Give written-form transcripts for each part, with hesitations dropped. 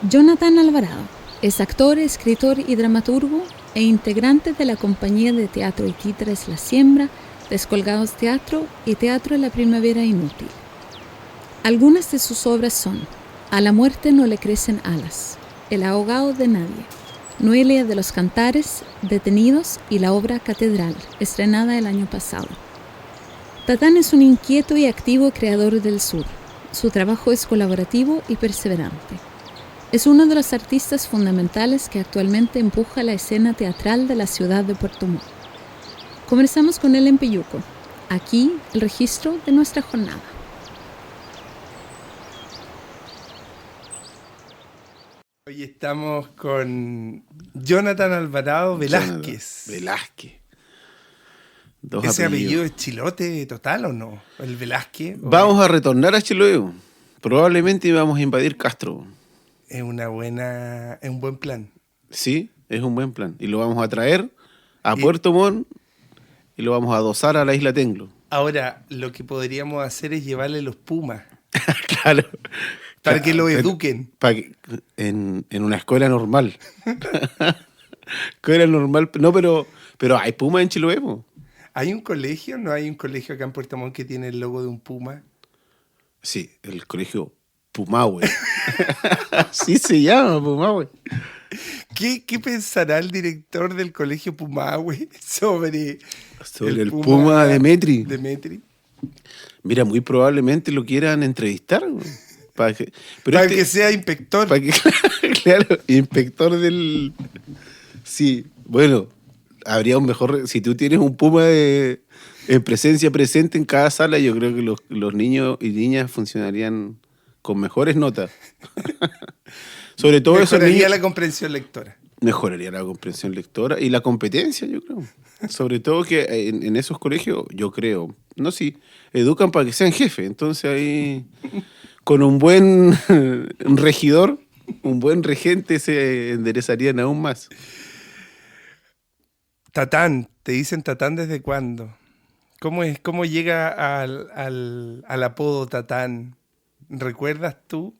Jonathan Alvarado es actor, escritor y dramaturgo e integrante de la compañía de teatro y títeres La Siembra, Descolgados Teatro y Teatro de la Primavera Inútil. Algunas de sus obras son A la muerte no le crecen alas, El ahogado de nadie, Noelia de los Cantares, Detenidos y la obra Catedral, estrenada el año pasado. Tatán es un inquieto y activo creador del sur. Su trabajo es colaborativo y perseverante. Es uno de los artistas fundamentales que actualmente empuja la escena teatral de la ciudad de Puerto Montt. Conversamos con él en Peyuco. Aquí el registro de nuestra jornada. Hoy estamos con Jonathan Alvarado Velázquez. Velázquez. ¿Ese apellido es chilote total o no? ¿El Velázquez? Vamos a retornar a Chiloé. Probablemente vamos a invadir Castro. Es un buen plan. Sí, es un buen plan. Y lo vamos a traer a Puerto Montt y lo vamos a adosar a la isla Tenglo. Ahora, lo que podríamos hacer es llevarle los pumas. Claro. Para que lo eduquen. En una escuela normal. Escuela normal. No, pero hay pumas en Chiloé, po. ¿Hay un colegio? ¿No hay un colegio acá en Puerto Montt que tiene el logo de un puma? Sí, el colegio Pumahue. Así se llama, Pumahue. ¿Qué pensará el director del colegio Pumahue sobre el puma Demetri? Mira, muy probablemente lo quieran entrevistar. Para que sea inspector. Claro, inspector del... Sí, bueno, habría un mejor... Si tú tienes un puma en presencia presente en cada sala, yo creo que los niños y niñas funcionarían con mejores notas. Sobre todo mejoraría la comprensión lectora. Mejoraría la comprensión lectora y la competencia, yo creo. Sobre todo que en esos colegios, yo creo, no sí, educan para que sean jefes. Entonces ahí, con un buen regidor, un buen regente, se enderezarían aún más. Tatán, ¿te dicen Tatán desde cuándo? ¿Cómo llega al apodo Tatán? ¿Recuerdas tú?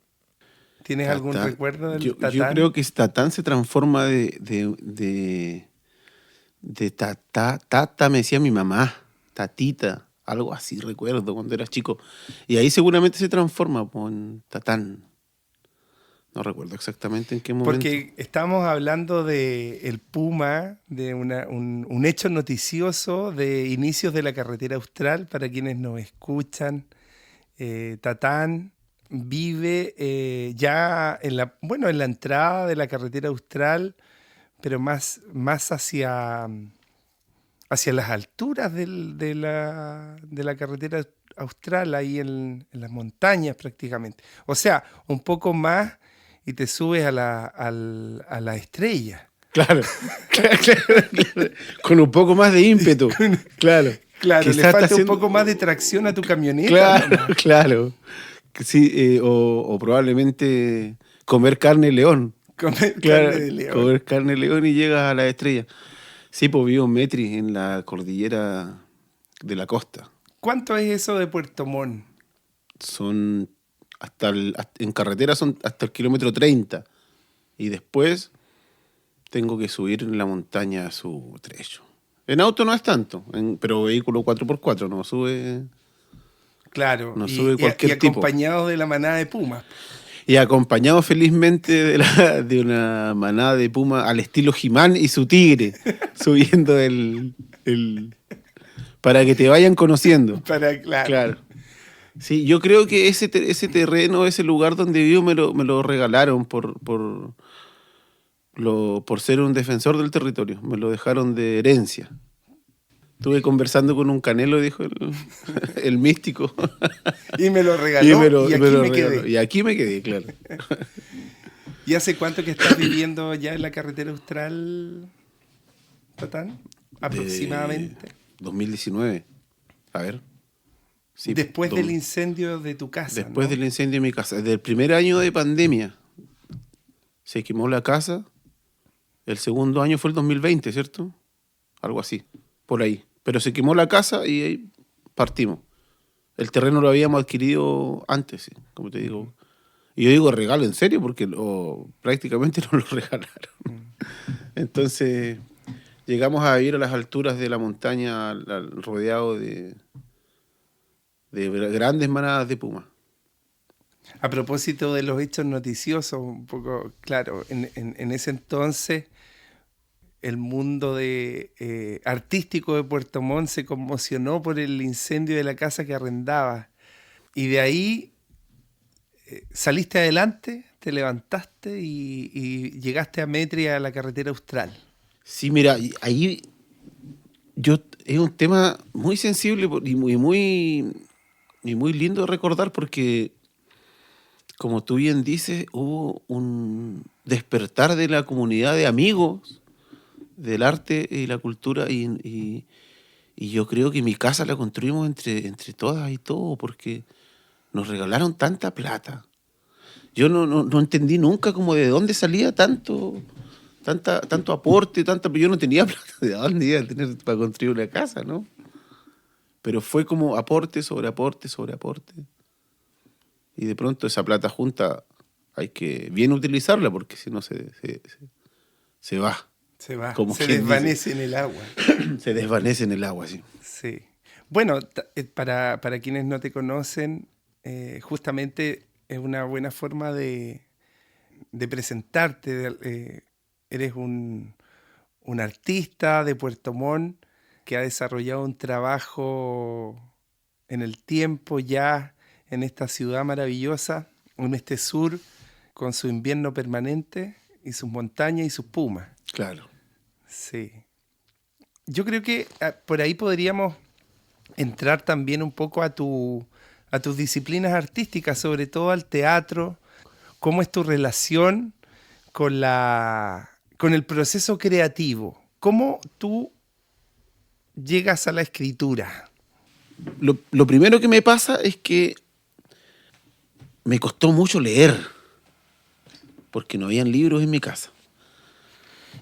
¿Tienes Tatán, algún recuerdo del Tatán? Yo creo que Tatán se transforma de tata, me decía mi mamá, tatita, algo así recuerdo cuando era chico. Y ahí seguramente se transforma en Tatán. No recuerdo exactamente en qué momento. Porque estamos hablando de el Puma, de un hecho noticioso de inicios de la carretera austral, para quienes nos escuchan. Tatán vive ya en la entrada de la carretera austral, pero más hacia las alturas de la carretera austral, ahí en las montañas prácticamente. O sea, un poco más y te subes a la estrella. Claro. Con un poco más de ímpetu. Claro. Claro, le falta un poco más de tracción a tu camioneta. Claro. Sí, o probablemente comer carne de león. Comer carne de león y llegas a la estrella. Sí, pues vivo en Metri, en la cordillera de la costa. ¿Cuánto es eso de Puerto Montt? Son en carretera son hasta el kilómetro 30. Y después tengo que subir en la montaña a su trecho. En auto no es tanto, pero vehículo 4x4 no sube. Claro, no sube cualquier tipo. Acompañado de la manada de pumas. Y acompañado felizmente de una manada de pumas al estilo He-Man y su tigre, subiendo para que te vayan conociendo. Claro. Sí, yo creo que ese terreno, ese lugar donde vivo me lo regalaron por ser un defensor del territorio. Me lo dejaron de herencia. Estuve conversando con un canelo, dijo el místico. Y me lo regaló y aquí me quedé, claro. ¿Y hace cuánto que estás viviendo ya en la carretera austral, Tatán? Aproximadamente. 2019. A ver. Sí, después del incendio de tu casa. Después del incendio de mi casa. Desde el primer año de pandemia. Se quemó la casa. El segundo año fue el 2020, ¿cierto? Algo así, por ahí. Pero se quemó la casa y ahí partimos. El terreno lo habíamos adquirido antes, sí, como te digo. Y yo digo regalo en serio porque prácticamente nos lo regalaron. Entonces llegamos a ir a las alturas de la montaña rodeado de grandes manadas de pumas. A propósito de los hechos noticiosos, un poco, claro, en ese entonces el mundo artístico de Puerto Montt se conmocionó por el incendio de la casa que arrendaba. Y de ahí saliste adelante, te levantaste y llegaste a Metria, a la carretera austral. Sí, mira, ahí es un tema muy sensible y muy lindo de recordar porque, como tú bien dices, hubo un despertar de la comunidad de amigos del arte y la cultura y yo creo que mi casa la construimos entre todas y todos porque nos regalaron tanta plata. Yo no entendí nunca como de dónde salía tanto aporte, pero yo no tenía plata de dónde iba a tener para construir una casa, ¿no? Pero fue como aporte sobre aporte sobre aporte. Y de pronto esa plata junta hay que bien utilizarla porque si no se va. Se va, Como se quien desvanece dice. en el agua. Se desvanece en el agua, sí. Sí. Bueno, para quienes no te conocen, justamente es una buena forma de presentarte. Eres un artista de Puerto Montt que ha desarrollado un trabajo en el tiempo ya en esta ciudad maravillosa, en este sur, con su invierno permanente y sus montañas y sus pumas. Claro. Sí. Yo creo que por ahí podríamos entrar también un poco a tus disciplinas artísticas, sobre todo al teatro. ¿Cómo es tu relación con el proceso creativo? ¿Cómo tú llegas a la escritura? Lo primero que me pasa es que me costó mucho leer, porque no habían libros en mi casa.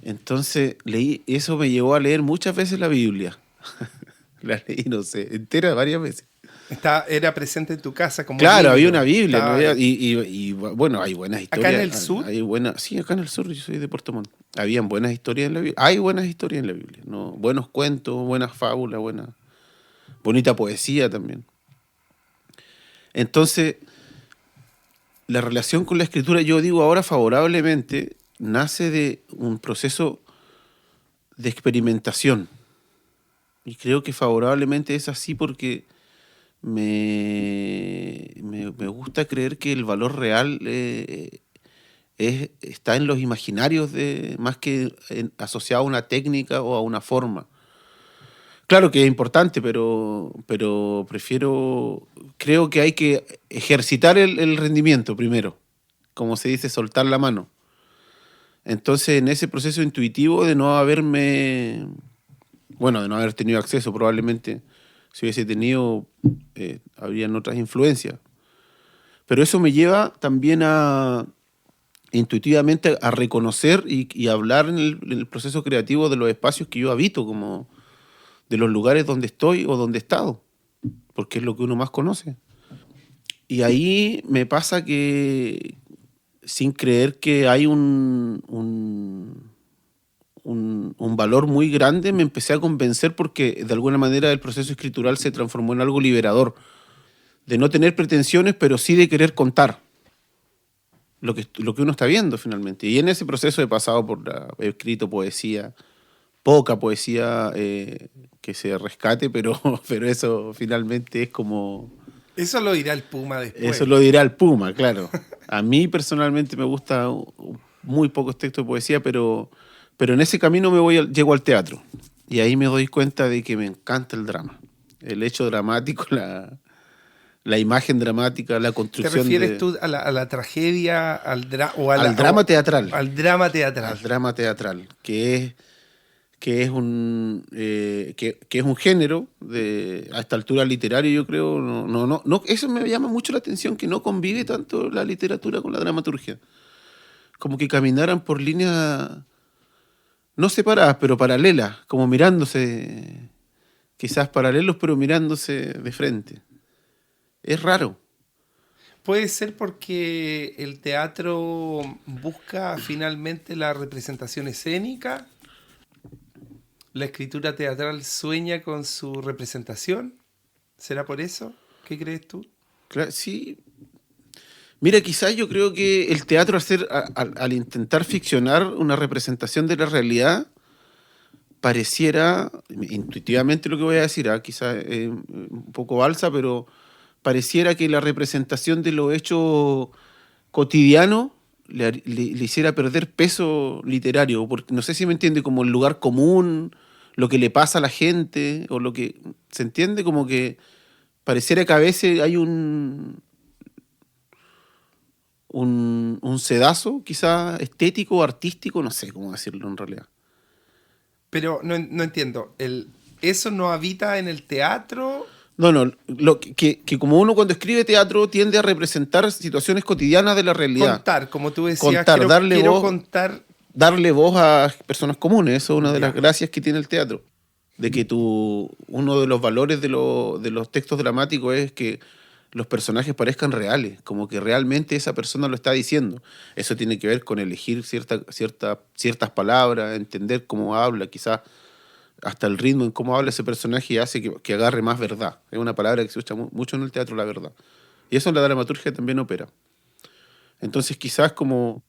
Entonces eso me llevó a leer muchas veces la Biblia. La leí, no sé, entera varias veces. Era presente en tu casa como Claro, libro. había una Biblia, Estaba ¿no? Y bueno, hay buenas historias. ¿Acá en el sur? Sí, acá en el sur, yo soy de Puerto Montt. Habían buenas historias en la Biblia. Hay buenas historias en la Biblia, ¿no? Buenos cuentos, buenas fábulas, bonita poesía también. Entonces, la relación con la escritura, yo digo ahora favorablemente, nace de un proceso de experimentación. Y creo que favorablemente es así porque me gusta creer que el valor real está en los imaginarios más que asociado a una técnica o a una forma. Claro que es importante, pero creo que hay que ejercitar el rendimiento primero, como se dice, soltar la mano. Entonces, en ese proceso intuitivo de no haber tenido acceso, probablemente si hubiese tenido, habrían otras influencias. Pero eso me lleva también intuitivamente a reconocer y hablar en el proceso creativo de los espacios que yo habito, como de los lugares donde estoy o donde he estado, porque es lo que uno más conoce. Y ahí me pasa que, sin creer que hay un valor muy grande, me empecé a convencer porque de alguna manera el proceso escritural se transformó en algo liberador, de no tener pretensiones, pero sí de querer contar lo que uno está viendo finalmente. Y en ese proceso he pasado he escrito poesía, poca poesía que se rescate, pero eso finalmente es como... Eso lo dirá el Puma después. Eso lo dirá el Puma, claro. A mí personalmente me gusta muy pocos textos de poesía, pero en ese camino llego al teatro. Y ahí me doy cuenta de que me encanta el drama. El hecho dramático, la imagen dramática, la construcción. ¿Te refieres tú a la tragedia, al drama teatral? Al drama teatral. Al drama teatral, que es un género a esta altura literario, yo creo. No, eso me llama mucho la atención, que no convive tanto la literatura con la dramaturgia. Como que caminaran por líneas no separadas, pero paralelas, como mirándose, quizás paralelos, pero mirándose de frente. Es raro. Puede ser porque el teatro busca finalmente la representación escénica, la escritura teatral sueña con su representación. ¿Será por eso? ¿Qué crees tú? Claro, sí. Mira, quizás yo creo que el teatro al intentar ficcionar una representación de la realidad, pareciera, intuitivamente lo que voy a decir, quizás un poco balsa, pero pareciera que la representación de lo hecho cotidiano le hiciera perder peso literario, porque no sé si me entiende, como el lugar común, lo que le pasa a la gente, o lo que se entiende como que pareciera que a veces hay un sedazo, quizá estético, artístico, no sé cómo decirlo en realidad. Pero no entiendo. ¿Eso no habita en el teatro? No, que como uno cuando escribe teatro tiende a representar situaciones cotidianas de la realidad. Contar, como tú decías, Contar, quiero contar. darle voz a personas comunes. Eso es una de las Ya. gracias que tiene el teatro. De que uno de los valores de los textos dramáticos es que los personajes parezcan reales, como que realmente esa persona lo está diciendo. Eso tiene que ver con elegir ciertas palabras, entender cómo habla, quizás hasta el ritmo en cómo habla ese personaje hace que agarre más verdad. Es una palabra que se usa mucho en el teatro, la verdad. Y eso en la dramaturgia también opera. Entonces quizás como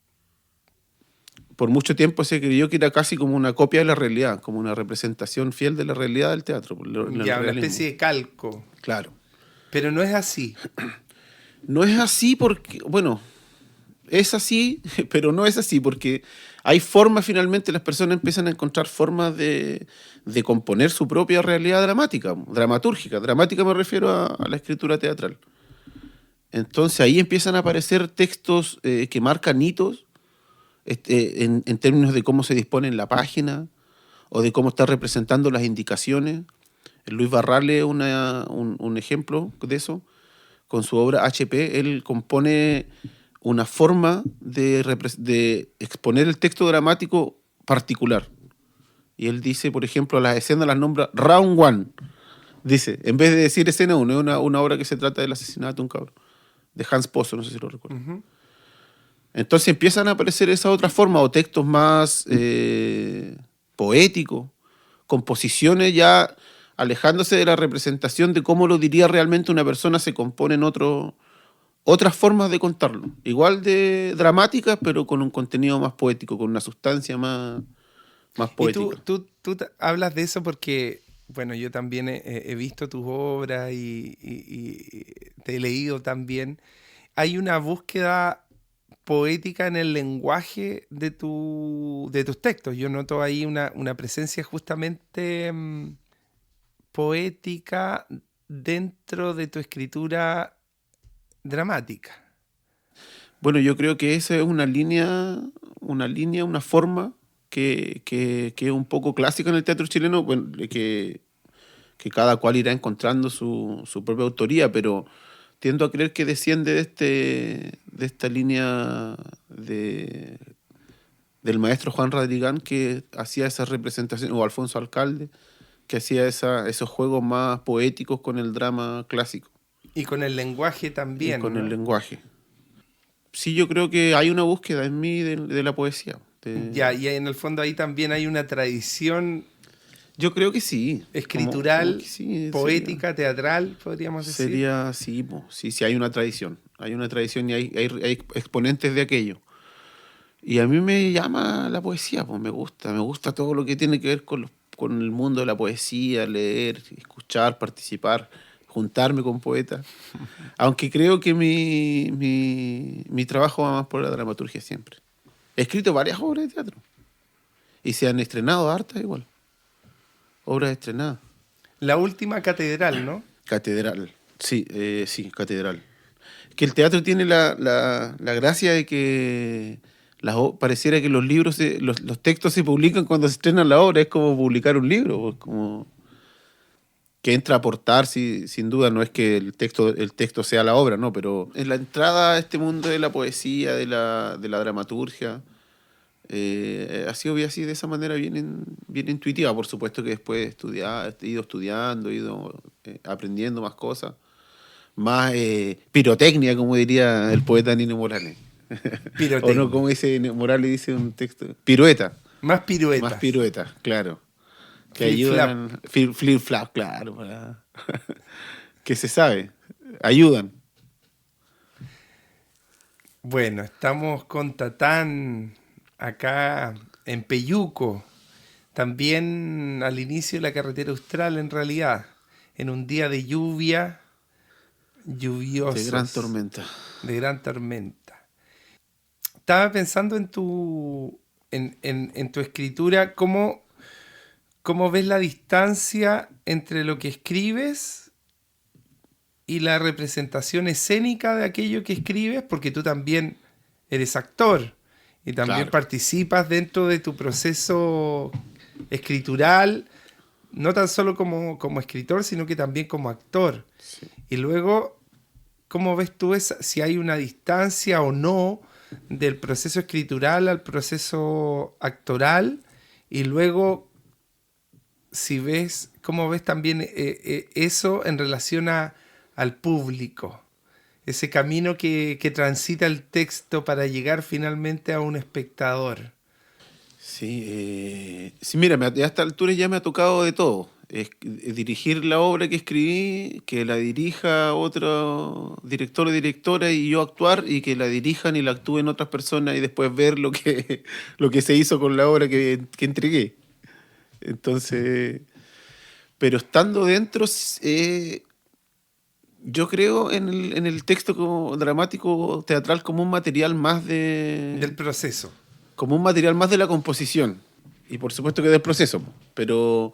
por mucho tiempo se creyó que era casi como una copia de la realidad, como una representación fiel de la realidad del teatro, el Ya, una realismo. especie de calco. Claro. Pero no es así. No es así porque, bueno, es así, pero no es así porque hay formas, finalmente las personas empiezan a encontrar formas de componer su propia realidad dramática, dramatúrgica. Dramática me refiero a la escritura teatral. Entonces ahí empiezan a aparecer textos que marcan hitos en términos de cómo se dispone en la página o de cómo está representando las indicaciones. Luis Barrale es un ejemplo de eso. Con su obra HP, él compone una forma de exponer el texto dramático particular. Y él dice, por ejemplo, las escenas las nombra Round One. Dice, en vez de decir escena 1, es una obra que se trata del asesinato de un cabrón, de Hans Pozo, no sé si lo recuerdo. Ujú. Entonces empiezan a aparecer esas otras formas o textos más poéticos, composiciones ya alejándose de la representación de cómo lo diría realmente una persona, se componen otras formas de contarlo. Igual de dramáticas, pero con un contenido más poético, con una sustancia más Y poética. hablas de eso porque, bueno, yo también he visto tus obras y te he leído también. Hay una búsqueda poética en el lenguaje de tus textos. Yo noto ahí una presencia justamente poética dentro de tu escritura dramática. Bueno, yo creo que esa es una forma que es un poco clásica en el teatro chileno, bueno, que cada cual irá encontrando su propia autoría, pero tiendo a creer que desciende de esta línea del maestro Juan Radrigán, que hacía esa representación, o Alfonso Alcalde, que hacía esos juegos más poéticos con el drama clásico Y con el lenguaje y también, con el ¿no? lenguaje. Sí, yo creo que hay una búsqueda en mí de la poesía. Ya, y en el fondo ahí también hay una tradición Yo creo que sí. Como escritural, que sí, poética, teatral, podríamos decir. sería sí, sí, sí, hay una tradición. Hay una tradición y hay exponentes de aquello. Y a mí me llama la poesía, pues me gusta todo lo que tiene que ver con el mundo de la poesía, leer, escuchar, participar, juntarme con poetas. Aunque creo que mi trabajo va más por la dramaturgia siempre. He escrito varias obras de teatro y se han estrenado hartas igual. Obras estrenadas. La última catedral, ¿no? Catedral, sí, sí, catedral. Que el teatro tiene la gracia de que pareciera que los libros, los textos se publican cuando se estrenan la obra, es como publicar un libro, es como que entra a aportar, sí, sin duda, no es que el texto sea la obra, no, pero en la entrada a este mundo de la poesía, de la dramaturgia, ha sido así de esa manera bien intuitiva. Por supuesto que después he ido estudiando, he ido aprendiendo más cosas, más pirotecnia, como diría el poeta Nino Morales. O Pirotecnia. no, como dice Morales, dice un texto. Pirueta. Más piruetas. Más pirueta, claro. Que Flip-flap. ayudan. Flip-flap, claro. Que se sabe. Ayudan. Bueno, estamos con Tatán acá en Peyuco, también al inicio de la carretera austral en realidad, en un día de lluvia, lluviosos. De gran tormenta. De gran tormenta. Estaba pensando en tu escritura, ¿cómo ves la distancia entre lo que escribes y la representación escénica de aquello que escribes? Porque tú también eres actor y también Claro. participas dentro de tu proceso escritural, no tan solo como escritor, sino que también como actor. Sí. Y luego, ¿cómo ves tú si hay una distancia o no del proceso escritural al proceso actoral? Y luego, ¿cómo ves también eso en relación al público? Ese camino que transita el texto para llegar finalmente a un espectador. Sí, mira, a esta altura ya me ha tocado de todo. Dirigir la obra que escribí, que la dirija otro director o directora y yo actuar, y que la dirijan y la actúen otras personas y después ver lo que se hizo con la obra que entregué. Entonces, pero estando dentro, yo creo en el texto como dramático teatral como un material más Del proceso. como un material más de la composición y por supuesto que del proceso, pero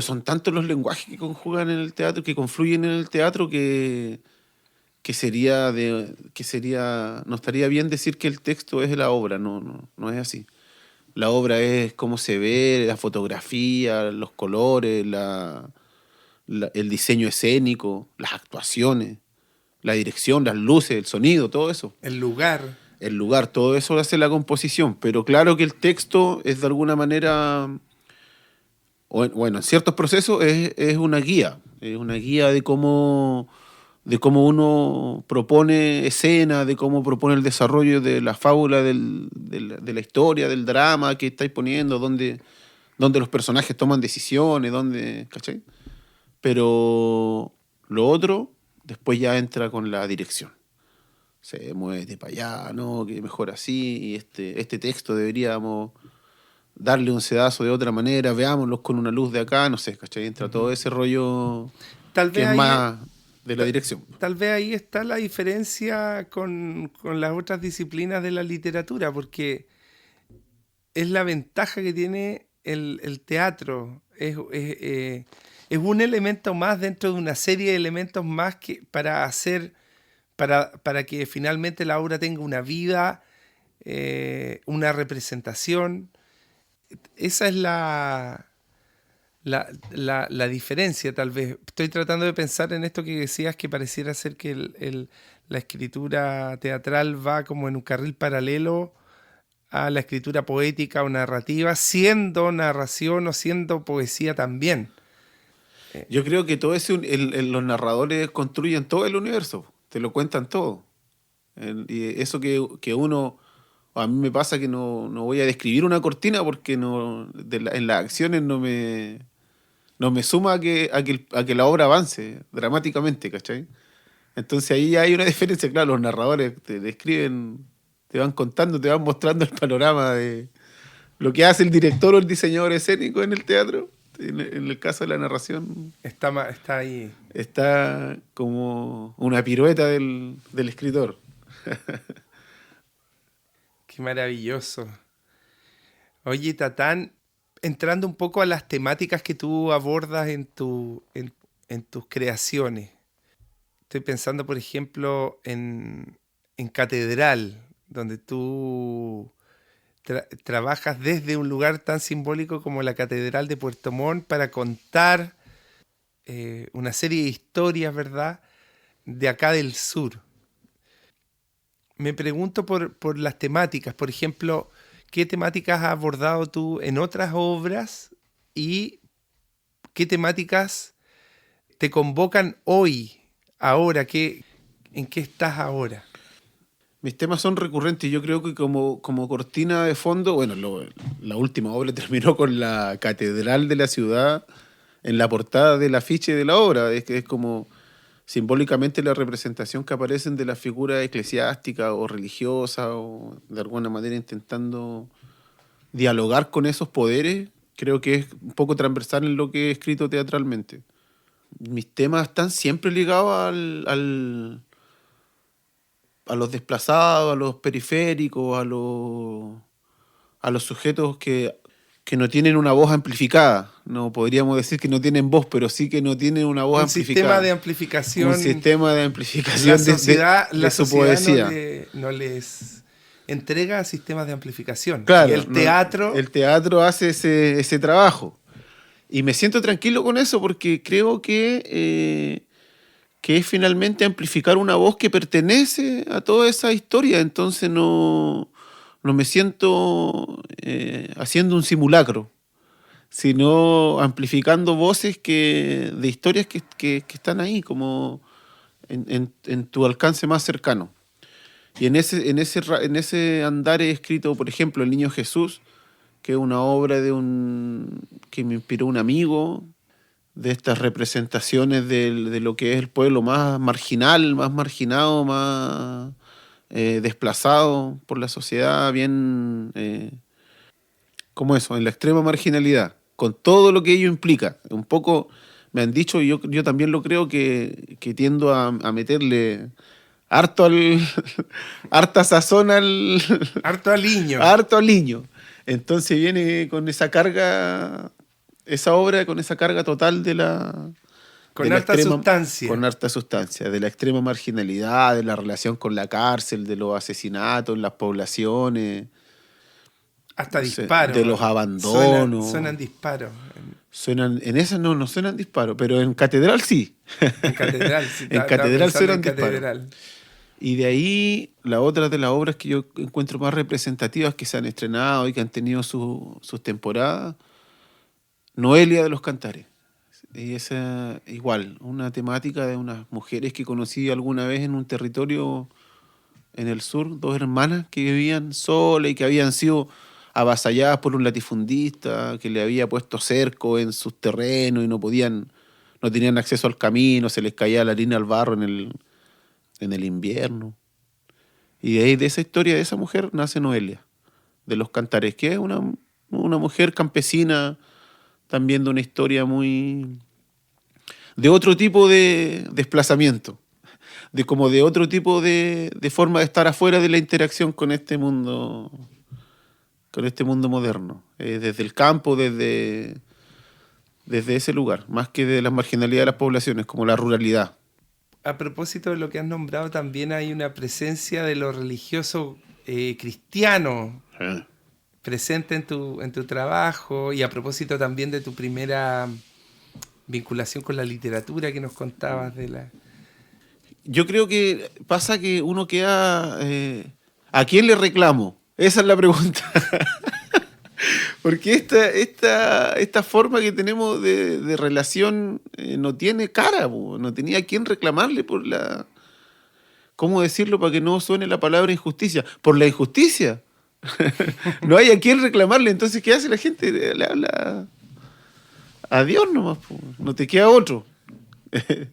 son tantos los lenguajes que conjugan en el teatro, que confluyen en el teatro, que no estaría bien decir que el texto es de la obra. No es así. La obra es cómo se ve, la fotografía, los colores, el diseño escénico, las actuaciones, la dirección, las luces, el sonido, todo eso. El lugar. El lugar, todo eso lo hace la composición, pero claro que el texto es de alguna manera, bueno, en ciertos procesos es una guía de cómo uno propone escena, de cómo propone el desarrollo de la fábula, de la historia, del drama que estáis poniendo, donde los personajes toman decisiones, ¿cachai? Pero lo otro después ya entra con la dirección. Se mueve para allá, ¿no? Que mejor así, y este texto deberíamos darle un sedazo de otra manera, veámoslos con una luz de acá, no sé, ¿cachai? Entra todo ese rollo Tal que vez es más de la dirección. Tal vez ahí está la diferencia con las otras disciplinas de la literatura, porque es la ventaja que tiene el teatro. Es un elemento más dentro de una serie de elementos más que para que finalmente la obra tenga una vida, una representación. Esa es la diferencia, tal vez. Estoy tratando de pensar en esto que decías, que pareciera ser que la escritura teatral va como en un carril paralelo a la escritura poética o narrativa, siendo narración o siendo poesía también. Yo creo que todo eso, los narradores construyen todo el universo, te lo cuentan todo. Y eso que uno, a mí me pasa que no voy a describir una cortina porque en las acciones no me suma a que la obra avance dramáticamente, ¿cachai? Entonces ahí hay una diferencia, claro, los narradores te describen, te van contando, te van mostrando el panorama de lo que hace el director o el diseñador escénico en el teatro. En el caso de la narración Está ahí. está como una pirueta del escritor. Qué maravilloso. Oye, Tatán, entrando un poco a las temáticas que tú abordas en tus creaciones. Estoy pensando, por ejemplo, en Catedral, donde tú trabajas desde un lugar tan simbólico como la Catedral de Puerto Montt para contar una serie de historias, ¿verdad?, de acá del sur. Me pregunto por las temáticas. Por ejemplo, ¿qué temáticas has abordado tú en otras obras y qué temáticas te convocan hoy ahora? ¿En qué estás ahora? Mis temas son recurrentes. Yo creo que como cortina de fondo, bueno, la última obra terminó con la catedral de la ciudad en la portada del afiche de la obra. Es que es como simbólicamente la representación que aparecen de las figuras eclesiásticas o religiosas o de alguna manera intentando dialogar con esos poderes. Creo que es un poco transversal en lo que he escrito teatralmente. Mis temas están siempre ligados a los desplazados, a los periféricos, a los sujetos que no tienen una voz amplificada. No podríamos decir que no tienen voz, pero sí que no tienen una voz amplificada. Un sistema de amplificación. Un sistema de amplificación la su sociedad poesía. No les entrega sistemas de amplificación. Claro, y el teatro... El teatro hace ese trabajo. Y me siento tranquilo con eso porque creo que es finalmente amplificar una voz que pertenece a toda esa historia. Entonces no me siento haciendo un simulacro, sino amplificando voces de historias que están ahí, como en tu alcance más cercano. Y en ese andar he escrito, por ejemplo, El Niño Jesús, que es una obra que me inspiró un amigo, de estas representaciones de lo que es el pueblo más marginal, más marginado, más desplazado por la sociedad, bien, como eso, en la extrema marginalidad, con todo lo que ello implica. Un poco me han dicho, y yo también lo creo, que tiendo a meterle harta sazón harto aliño. Harto aliño. Entonces viene con esa carga, esa obra con esa carga total con harta sustancia. Con harta sustancia, de la extrema marginalidad, de la relación con la cárcel, de los asesinatos en las poblaciones. Hasta disparos. De los abandonos. Suenan disparos. En esas no suenan disparos, pero en catedral sí. En catedral sí. En catedral suenan disparos. Y de ahí, la otra de las obras que yo encuentro más representativas que se han estrenado y que han tenido sus temporadas, Noelia de los Cantares. Y esa, igual, una temática de unas mujeres que conocí alguna vez en un territorio en el sur, dos hermanas que vivían solas y que habían sido avasalladas por un latifundista que le había puesto cerco en sus terrenos y no tenían acceso al camino, se les caía la harina al barro en el invierno. Y de ahí, de esa historia de esa mujer, nace Noelia de los Cantares, que es una mujer campesina, también de una historia de otro tipo de desplazamiento, de otro tipo de forma de estar afuera de la interacción con este mundo moderno, desde el campo, desde ese lugar, más que de la marginalidad de las poblaciones, como la ruralidad. A propósito de lo que has nombrado, también hay una presencia de lo religioso cristiano presente en tu trabajo, y a propósito también de tu primera vinculación con la literatura que nos contabas Yo creo que pasa que uno queda... ¿a quién le reclamo? Esa es la pregunta. Porque esta forma que tenemos de relación no tiene cara, no tenía a quién reclamarle por la... ¿Cómo decirlo para que no suene la palabra injusticia? Por la injusticia. No hay a quién reclamarle, entonces ¿qué hace la gente? Le habla a Dios nomás, no te queda otro.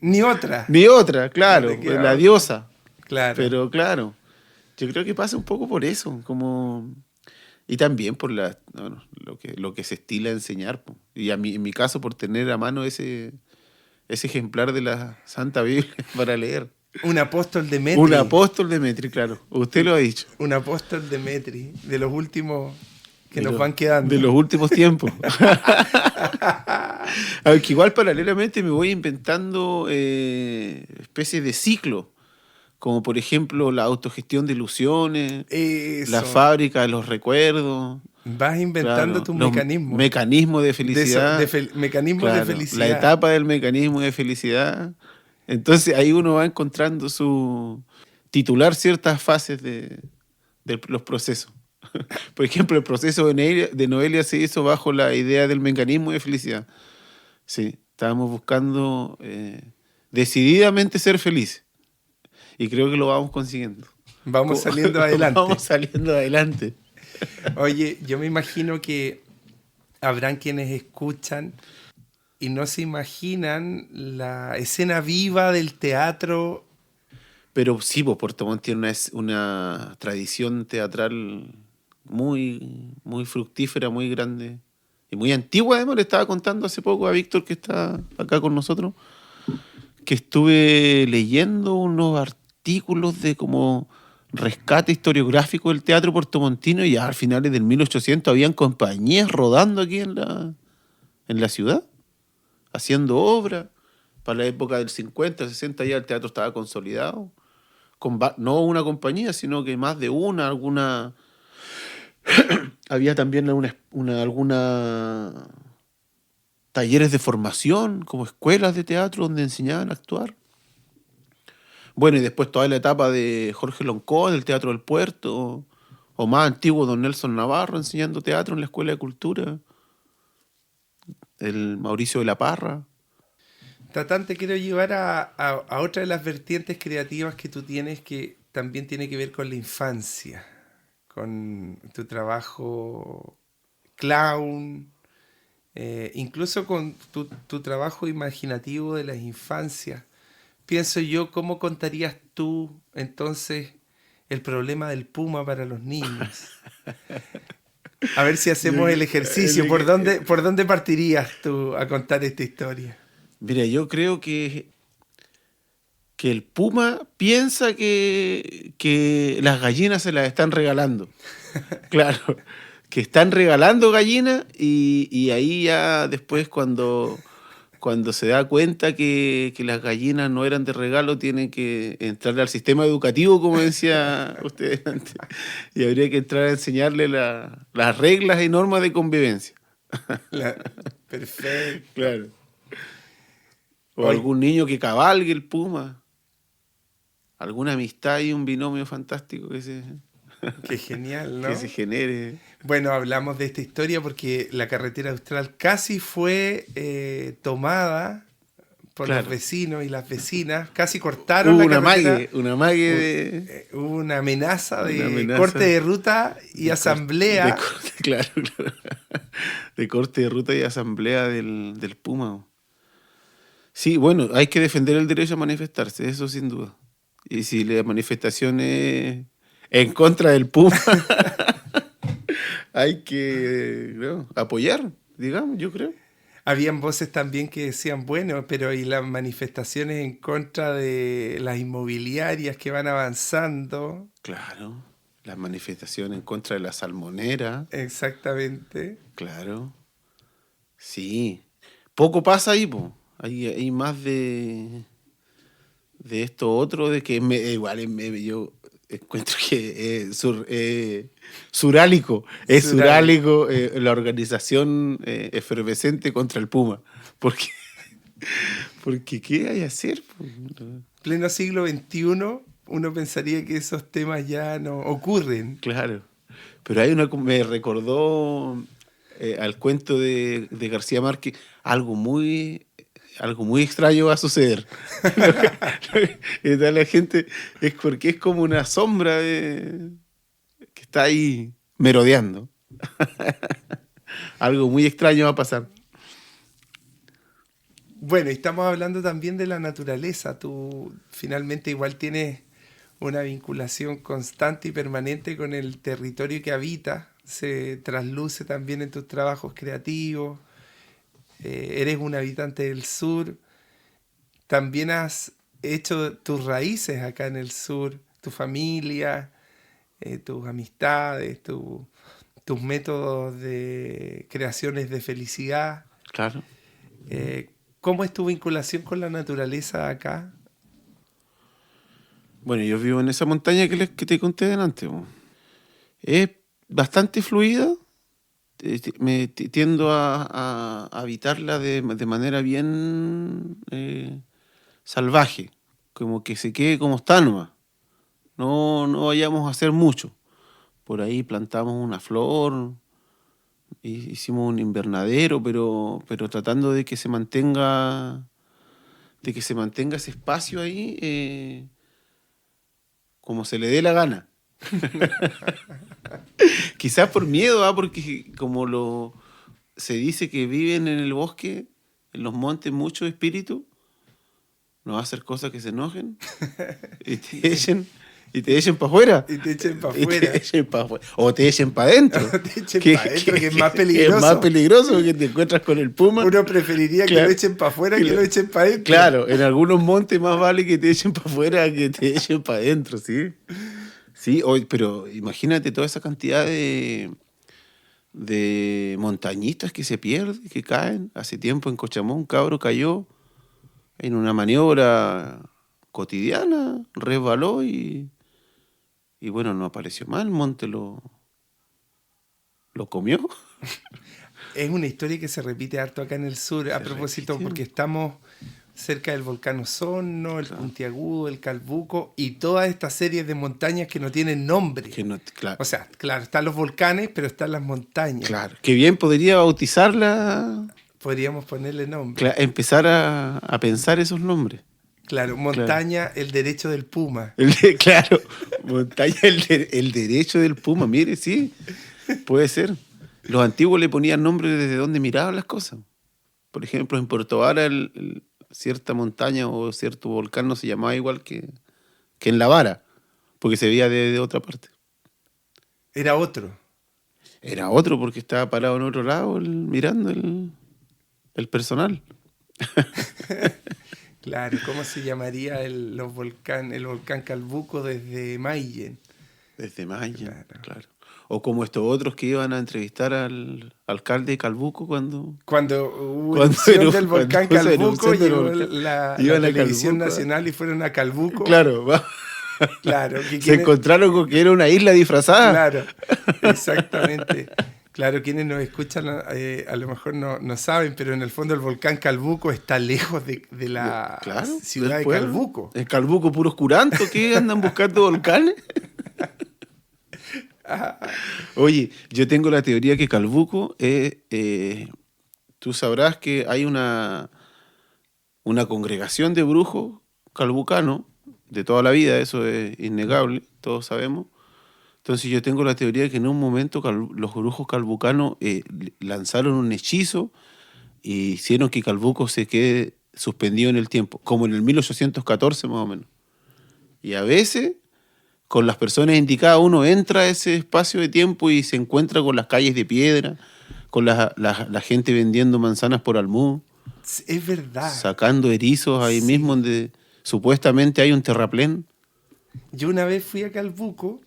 Ni otra. Ni otra, claro, No la diosa. Claro. Pero claro, yo creo que pasa un poco por eso, como... Y también por lo que se estila enseñar. Y en mi caso, por tener a mano ese ejemplar de la Santa Biblia para leer. Un apóstol de Metri. Un apóstol de Metri, claro. Usted lo ha dicho. Un apóstol de Metri, de los últimos que nos van quedando. De los últimos tiempos. Aunque igual paralelamente me voy inventando especies de ciclo. Como por ejemplo la autogestión de ilusiones, Eso. La fábrica de los recuerdos. Vas inventando tus mecanismos. Mecanismos de felicidad. Mecanismos de felicidad. La etapa del mecanismo de felicidad. Entonces ahí uno va encontrando titular ciertas fases de los procesos. Por ejemplo, el proceso de Noelia se hizo bajo la idea del mecanismo de felicidad. Sí, estábamos buscando... decididamente ser felices. Y creo que lo vamos consiguiendo. Vamos saliendo adelante. Vamos saliendo adelante. Oye, yo me imagino que habrán quienes escuchan y no se imaginan la escena viva del teatro. Pero sí, pues Puerto Montt tiene una tradición teatral muy, muy fructífera, muy grande y muy antigua. Además, le estaba contando hace poco a Víctor, que está acá con nosotros, que estuve leyendo unos artículos de como rescate historiográfico del teatro puertomontino, y ya a finales del 1800 habían compañías rodando aquí en la ciudad, haciendo obras. Para la época del 50, 60 ya el teatro estaba consolidado. No una compañía, sino que más de una, alguna. Había también alguna talleres de formación, como escuelas de teatro donde enseñaban a actuar. Bueno, y después toda la etapa de Jorge Loncón, del Teatro del Puerto, o más antiguo, don Nelson Navarro enseñando teatro en la Escuela de Cultura, el Mauricio de la Parra. Tatán, te quiero llevar a otra de las vertientes creativas que tú tienes, que también tiene que ver con la infancia, con tu trabajo clown, incluso con tu trabajo imaginativo de las infancias. Pienso yo, ¿cómo contarías tú entonces el problema del puma para los niños? A ver si hacemos el ejercicio. ¿Por dónde partirías tú a contar esta historia? Mira, yo creo que el puma piensa que las gallinas se las están regalando. Claro, que están regalando gallinas, y ahí ya después cuando se da cuenta que las gallinas no eran de regalo, tiene que entrar al sistema educativo, como decía usted antes, y habría que entrar a enseñarle las reglas y normas de convivencia. Perfecto. Claro. O Oye, algún niño que cabalgue el puma. Alguna amistad y un binomio fantástico qué genial, ¿no? que se genere. Bueno, hablamos de esta historia porque la carretera austral casi fue tomada por Claro. los vecinos y las vecinas, casi cortaron Hubo la carretera. una mague de... Hubo una amenaza Una de amenaza corte de ruta y asamblea. Claro. De corte de ruta y asamblea del Puma. Sí, bueno, hay que defender el derecho a manifestarse, eso sin duda. Y si la manifestación es en contra del Puma, hay que, ¿no?, apoyar, digamos, yo creo. Habían voces también que decían, bueno, pero y las manifestaciones en contra de las inmobiliarias que van avanzando. Claro, las manifestaciones en contra de la salmonera. Exactamente. Claro, sí. Poco pasa ahí, po. Hay más de esto otro, de que yo encuentro que es surálico. Es surálico la organización efervescente contra el Puma. Porque ¿qué hay a hacer? Pleno siglo XXI, uno pensaría que esos temas ya no ocurren. Claro. Pero me recordó al cuento de García Márquez, algo muy extraño va a suceder. Y toda la gente es porque es como una sombra que está ahí merodeando. Algo muy extraño va a pasar. Bueno, y estamos hablando también de la naturaleza. Tú finalmente igual tienes una vinculación constante y permanente con el territorio que habitas. Se trasluce también en tus trabajos creativos. Eres un habitante del sur. También has hecho tus raíces acá en el sur, tu familia, tus amistades, tus métodos de creaciones de felicidad. Claro. ¿Cómo es tu vinculación con la naturaleza acá? Bueno, yo vivo en esa montaña que te conté delante. Es bastante fluida. Tiendo a habitarla de manera bien salvaje, como que se quede como está nomás. No vayamos a hacer mucho. Por ahí plantamos una flor, hicimos un invernadero, pero tratando de que se mantenga de que se mantenga ese espacio ahí como se le dé la gana. Quizás por miedo, porque como se dice que viven en el bosque, en los montes, muchos espíritus, no va a hacer cosas que se enojen y te echen para afuera. Y te echen para afuera. O te echen para adentro. O te echen para adentro, que es más peligroso. Es más peligroso porque te encuentras con el puma. Uno preferiría que lo echen para afuera que lo echen para adentro. Claro, en algunos montes más vale que te echen para afuera que te echen para adentro, ¿sí? Sí, pero imagínate toda esa cantidad de montañistas que se pierden, que caen. Hace tiempo en Cochamó un cabro cayó en una maniobra cotidiana, resbaló y bueno, no apareció mal, el monte lo comió. Es una historia que se repite harto acá en el sur, a propósito, porque estamos cerca del volcán Osorno, el Puntiagudo, el Calbuco y toda esta serie de montañas que no tienen nombre. Claro. O sea, claro, están los volcanes, pero están las montañas. Claro, que bien podría bautizarla. Podríamos ponerle nombre. Empezar a pensar esos nombres. Claro, montaña, el derecho del puma. Claro, montaña, el derecho del puma. Mire, sí, puede ser. Los antiguos le ponían nombre desde donde miraban las cosas. Por ejemplo, en Puerto Vara, cierta montaña o cierto volcán no se llamaba igual que en La Vara, porque se veía de otra parte. Era otro. Era otro porque estaba parado en otro lado mirando el personal. Claro, ¿cómo se llamaría el volcán Calbuco desde Mayen? Desde Mayen, claro. O como estos otros que iban a entrevistar al alcalde de Calbuco cuando hubo erupción del volcán Calbuco, llegó la televisión nacional y fueron a Calbuco. Claro, claro. Se encontraron con que era una isla disfrazada. Claro, exactamente. Claro, quienes nos escuchan a lo mejor no saben, pero en el fondo el volcán Calbuco está lejos de la ciudad de Calbuco. ¿En Calbuco puros curantos que andan buscando volcanes? Oye, yo tengo la teoría que Calbuco tú sabrás que hay una congregación de brujos calbucanos de toda la vida, eso es innegable, todos sabemos. Entonces yo tengo la teoría de que en un momento los brujos calbucanos lanzaron un hechizo y hicieron que Calbuco se quede suspendido en el tiempo, como en el 1814 más o menos. Y a veces, con las personas indicadas, uno entra a ese espacio de tiempo y se encuentra con las calles de piedra, con la gente vendiendo manzanas por almú. Es verdad. Sacando erizos ahí mismo donde supuestamente hay un terraplén. Yo una vez fui a Calbuco,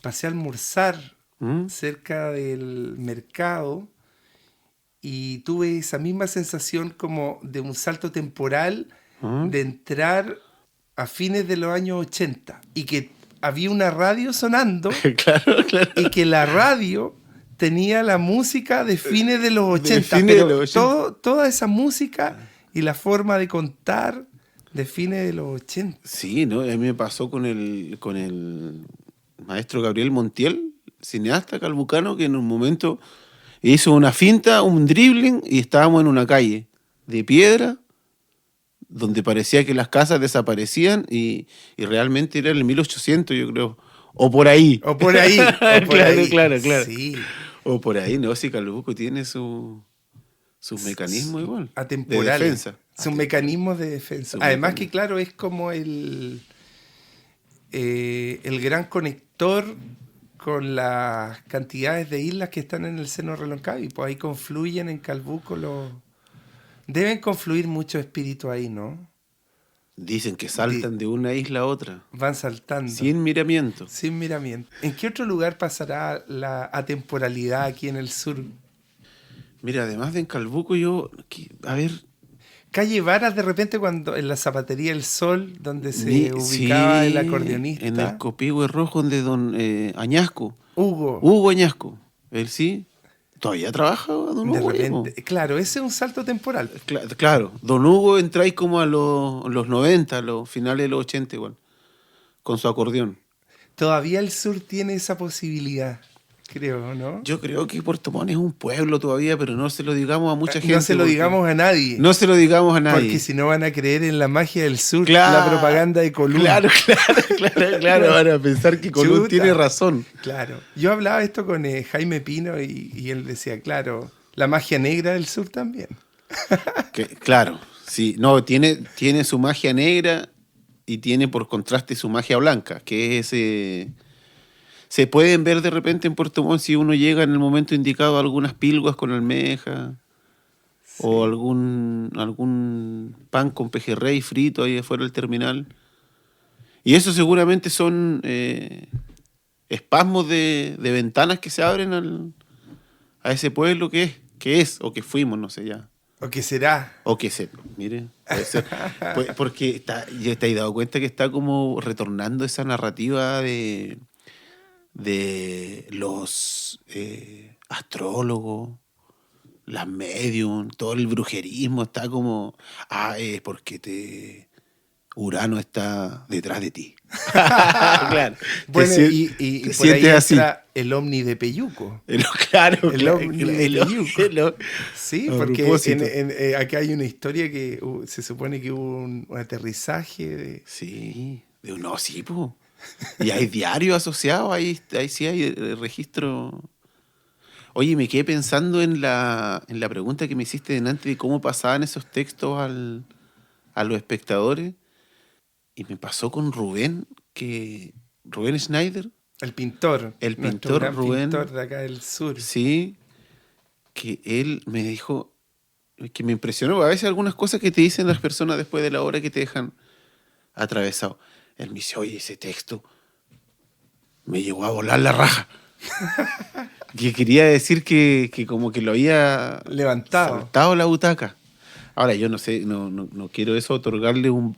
pasé a almorzar cerca del mercado y tuve esa misma sensación como de un salto temporal de entrar a fines de los años 80 y que había una radio sonando claro. Y que la radio tenía la música de fines de los 80, toda esa música y la forma de contar de fines de los 80. Sí, ¿no? A mí me pasó con el maestro Gabriel Montiel, cineasta calbucano, que en un momento hizo una finta, un dribbling, y estábamos en una calle de piedra donde parecía que las casas desaparecían y realmente era en el 1800, yo creo. O por ahí. Claro. Sí. O por ahí, ¿no? Si Calbuco tiene sus mecanismos igual. Atemporales. De defensa. Sus mecanismos de defensa. Además que, claro, es como el gran conector con las cantidades de islas que están en el seno Reloncaví. Pues ahí confluyen en Calbuco Deben confluir muchos espíritus ahí, ¿no? Dicen que saltan de una isla a otra. Van saltando. Sin miramiento. ¿En qué otro lugar pasará la atemporalidad aquí en el sur? Mira, además de en Calbuco, a ver... Calle Varas, de repente, cuando en la zapatería El Sol, donde se ubicaba el acordeonista. En el Copihue Rojo, donde don Añasco. Hugo Añasco. Él sí. ¿Todavía trabaja don Hugo? De repente, claro, ese es un salto temporal. Claro, don Hugo entra ahí como a los 90, a los finales de los 80 igual, con su acordeón. Todavía el sur tiene esa posibilidad. creo, ¿no? Yo creo que Puerto Montt es un pueblo todavía, pero no se lo digamos a mucha gente. No se lo digamos a nadie. No se lo digamos a nadie. Porque si no van a creer en la magia del sur, Claro, la propaganda de Colún. Claro. Van a pensar que Colún Chuta. tiene razón. Claro. Yo hablaba esto con Jaime Pino y él decía, claro, la magia negra del sur también. Claro, sí. No, tiene su magia negra y tiene por contraste su magia blanca, que es ese... Se pueden ver de repente en Puerto Montt si uno llega en el momento indicado algunas pilguas con almeja o algún pan con pejerrey frito ahí afuera del terminal. Y eso seguramente son espasmos de ventanas que se abren a ese pueblo que es o que fuimos, no sé ya. ¿O qué será? O que se, mire, puede ser. Porque ya te has dado cuenta que está como retornando esa narrativa de los astrólogos, las medium, todo el brujerismo está como, es porque Urano está detrás de ti. Claro. Bueno, y te por sientes ahí así. entra el ovni de Peyuco. Claro, El ovni de Peyuco. Sí, A porque propósito. acá hay una historia que se supone que hubo un aterrizaje. Sí, sí, po. Y hay diarios asociados, ahí sí hay registro. Oye, me quedé pensando en la pregunta que me hiciste delante de cómo pasaban esos textos a los espectadores. Y me pasó con Rubén Schneider. El pintor. El nuestro pintor gran Rubén. pintor de acá del sur. Sí, que él me dijo, que me impresionó. A veces algunas cosas que te dicen las personas después de la obra que te dejan atravesado. Él me dice, oye, ese texto me llegó a volar la raja. Que quería decir que como que lo había saltado la butaca. Ahora, yo no sé, no quiero eso otorgarle un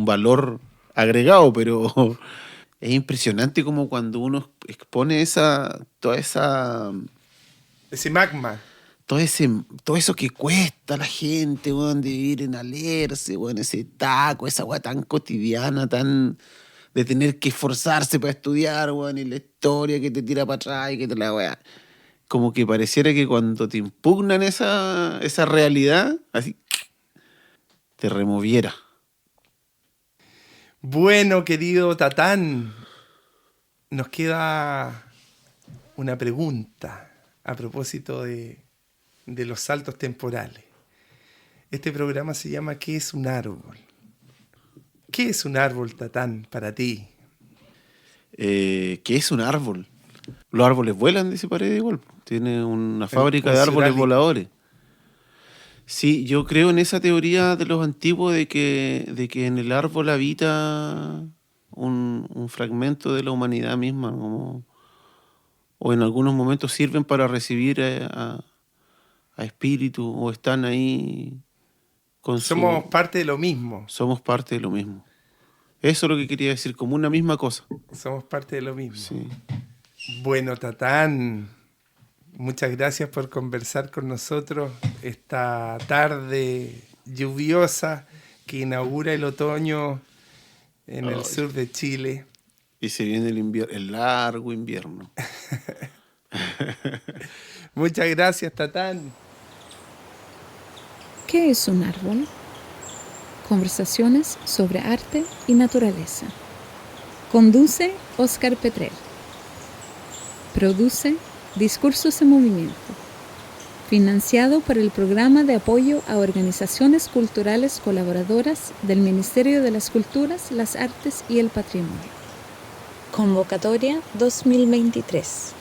valor agregado, pero es impresionante como cuando uno expone ese magma. todo eso que cuesta a la gente, weón, de vivir en Alerce, weón, ese taco, esa weá tan cotidiana, de tener que esforzarse para estudiar, weón, y la historia que te tira para atrás y que te la weá. Como que pareciera que cuando te impugnan esa realidad, así, te removiera. Bueno, querido Tatán, nos queda una pregunta a propósito de los saltos temporales. Este programa se llama ¿Qué es un árbol? ¿Qué es un árbol, Tatán, para ti? ¿Qué es un árbol? Los árboles vuelan, dice Paredes igual. Tiene una fábrica de árboles voladores. Sí, yo creo en esa teoría de los antiguos de que en el árbol habita un fragmento de la humanidad misma, o en algunos momentos sirven para recibir a espíritus, o están ahí Somos parte de lo mismo. Somos parte de lo mismo. Eso es lo que quería decir, como una misma cosa. Somos parte de lo mismo. Sí. Bueno, Tatán, muchas gracias por conversar con nosotros esta tarde lluviosa que inaugura el otoño en el sur de Chile. Y se viene el largo invierno. Muchas gracias, Tatán. ¿Qué es un árbol? Conversaciones sobre arte y naturaleza. Conduce Óscar Petrel. Produce Discursos en Movimiento. Financiado por el Programa de Apoyo a Organizaciones Culturales Colaboradoras del Ministerio de las Culturas, las Artes y el Patrimonio. Convocatoria 2023.